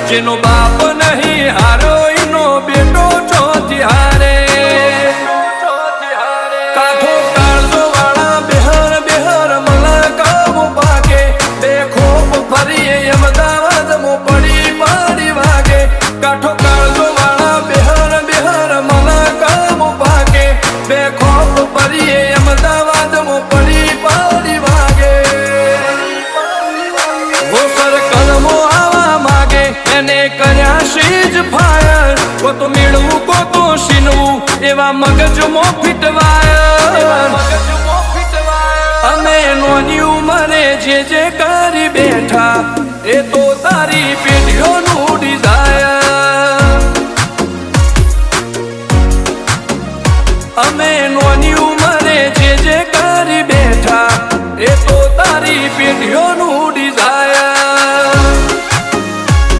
જેનો બાપ નહીં હારો એનો બેટો ચોથી હારે કાઠો કાળજો વાળા બેહર બેહર મલકામ પાકે બે ખોપ ફરીએ અમદાવાદ મો પડી પડી વાગે કાઠો કાળજો વાળા બેહર બેહર મલકામ પાકે બે ખોપ ફરીએ અમદાવાદ મો પડી પડી વાગે વો સર્કલમો આવા માગે એને કર્યા શીજ ફાયર કો તો મેળવું કો તો શીનવું એવા મગજમો ફિટવાય અમે નોની ઉંમરે જે કરી